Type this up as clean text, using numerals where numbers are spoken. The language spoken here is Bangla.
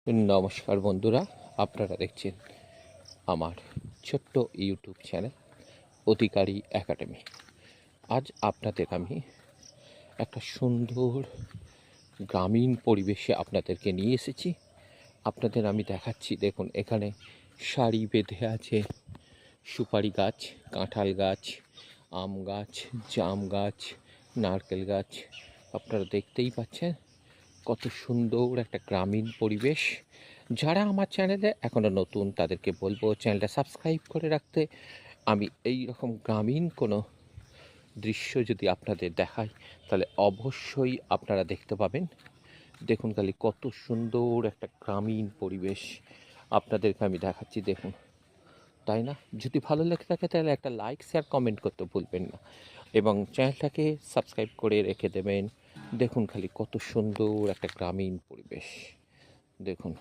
নমস্কার বন্ধুরা, আপনারা দেখছেন আমার ছোট্ট ইউটিউব চ্যানেল অধিকারী একাডেমি। আজ আপনাদের আমি একটা সুন্দর গ্রামীণ পরিবেশে আপনাদেরকে নিয়ে এসেছি। আপনাদের আমি দেখাচ্ছি, দেখুন এখানে সারি বেঁধে আছে সুপারি গাছ, কাঁঠাল গাছ, আম গাছ, জাম গাছ, নারকেল গাছ। আপনারা দেখতেই পাচ্ছেন কত সুন্দর একটা গ্রামীণ পরিবেশ। যারা আমার চ্যানেলে এখনও নতুন তাদেরকে বলবো চ্যানেলটা সাবস্ক্রাইব করে রাখতে। আমি এই রকম গ্রামীণ কোনো দৃশ্য যদি আপনাদের দেখাই তাহলে অবশ্যই আপনারা দেখতে পাবেন। দেখুন খালি কত সুন্দর একটা গ্রামীণ পরিবেশ আপনাদেরকে আমি দেখাচ্ছি, দেখুন, তাই না? যদি ভালো লেগে থাকে তাহলে একটা লাইক, শেয়ার, কমেন্ট করতে ভুলবেন না এবং চ্যানেলটাকে সাবস্ক্রাইব করে রেখে দেবেন। দেখুন খালি কত সুন্দর একটা গ্রামীণ পরিবেশ, দেখুন।